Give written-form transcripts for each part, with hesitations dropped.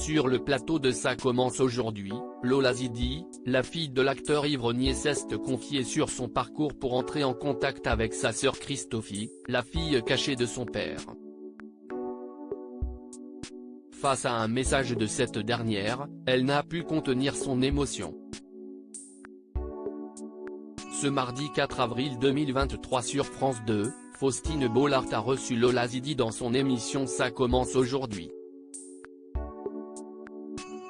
Sur le plateau de Ça commence aujourd'hui, Lola Zidi, la fille de l'acteur Yves Renier s'est confiée sur son parcours pour entrer en contact avec sa sœur Christophie, la fille cachée de son père. Face à un message de cette dernière, elle n'a pu contenir son émotion. Ce mardi 4 avril 2023 sur France 2, Faustine Bollard a reçu Lola Zidi dans son émission Ça commence aujourd'hui.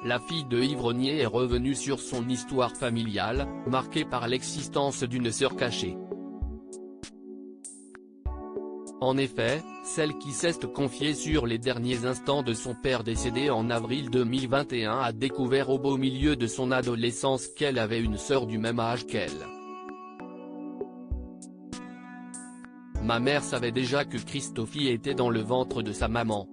La fille de Yves Renier est revenue sur son histoire familiale, marquée par l'existence d'une sœur cachée. En effet, celle qui s'est confiée sur les derniers instants de son père décédé en avril 2021 a découvert au beau milieu de son adolescence qu'elle avait une sœur du même âge qu'elle. Ma mère savait déjà que Christophie était dans le ventre de sa maman.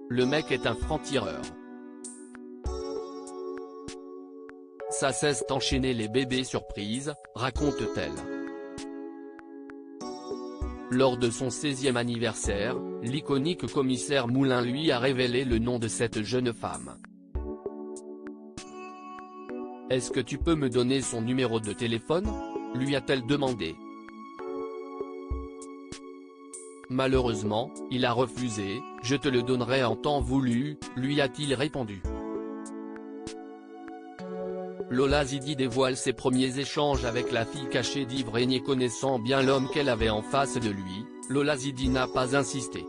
Le mec est un franc-tireur. Ça cesse d'enchaîner les bébés surprises, raconte-t-elle. Lors de son 16e anniversaire, l'iconique commissaire Moulin lui a révélé le nom de cette jeune femme. « Est-ce que tu peux me donner son numéro de téléphone ?» lui a-t-elle demandé. Malheureusement, il a refusé, « Je te le donnerai en temps voulu », lui a-t-il répondu. Lola Zidi dévoile ses premiers échanges avec la fille cachée d'Yves Renier. Connaissant bien l'homme qu'elle avait en face de lui, Lola Zidi n'a pas insisté.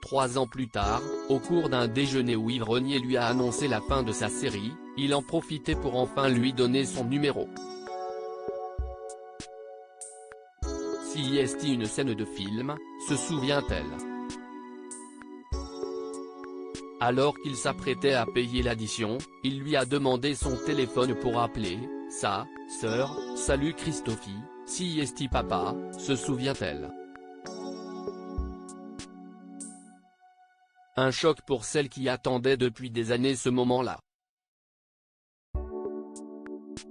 3 ans plus tard, au cours d'un déjeuner où Yves Renier lui a annoncé la fin de sa série, il en profitait pour enfin lui donner son numéro. Si y est une scène de film, se souvient-elle. Alors qu'il s'apprêtait à payer l'addition, il lui a demandé son téléphone pour appeler sa sœur. « Salut Christophie, si est papa », se souvient-elle. Un choc pour celle qui attendait depuis des années ce moment-là.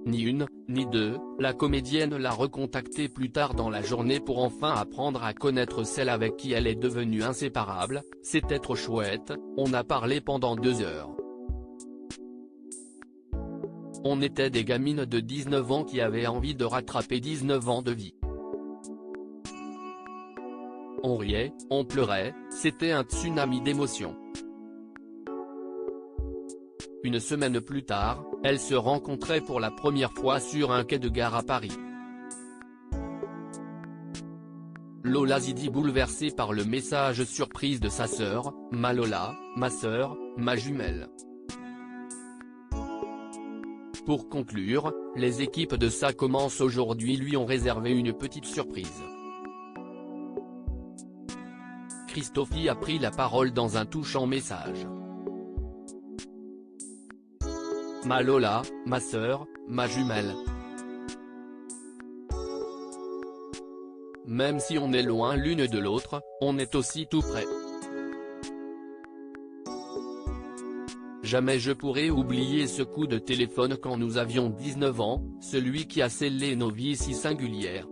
Ni une, ni deux, la comédienne l'a recontactée plus tard dans la journée pour enfin apprendre à connaître celle avec qui elle est devenue inséparable. « C'était trop chouette, on a parlé pendant 2 heures. On était des gamines de 19 ans qui avaient envie de rattraper 19 ans de vie. On riait, on pleurait, c'était un tsunami d'émotions. » Une semaine plus tard, elles se rencontraient pour la première fois sur un quai de gare à Paris. Lola Zidi bouleversée par le message surprise de sa sœur, « Ma Lola, ma sœur, ma jumelle ». Pour conclure, les équipes de Ça commence aujourd'hui lui ont réservé une petite surprise. Christophie a pris la parole dans un touchant message. Ma Lola, ma sœur, ma jumelle. Même si on est loin l'une de l'autre, on est aussi tout près. Jamais je pourrai oublier ce coup de téléphone quand nous avions 19 ans, celui qui a scellé nos vies si singulières.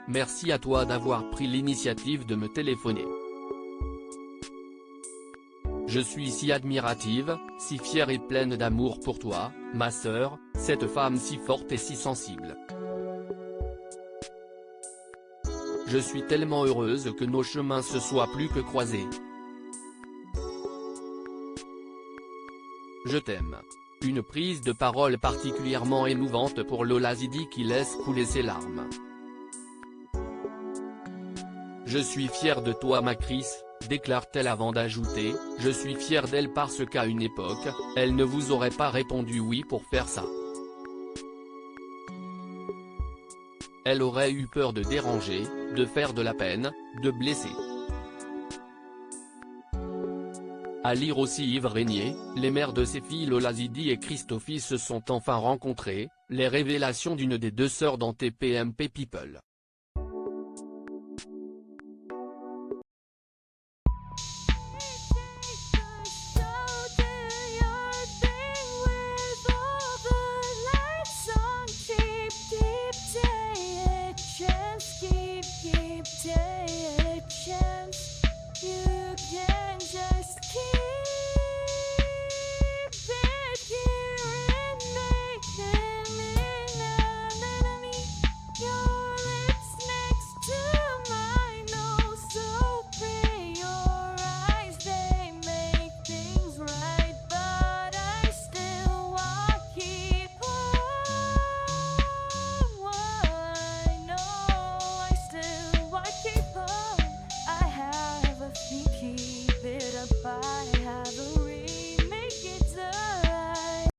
Merci à toi d'avoir pris l'initiative de me téléphoner. Je suis si admirative, si fière et pleine d'amour pour toi, ma sœur, cette femme si forte et si sensible. Je suis tellement heureuse que nos chemins se soient plus que croisés. Je t'aime. Une prise de parole particulièrement émouvante pour Lola Zidi qui laisse couler ses larmes. Je suis fière de toi ma Chris, déclare-t-elle avant d'ajouter, je suis fière d'elle parce qu'à une époque, elle ne vous aurait pas répondu oui pour faire ça. Elle aurait eu peur de déranger, de faire de la peine, de blesser. À lire aussi Yves Renier, les mères de ses filles Lola Zidi et Christophie se sont enfin rencontrées, les révélations d'une des 2 sœurs dans TPMP People.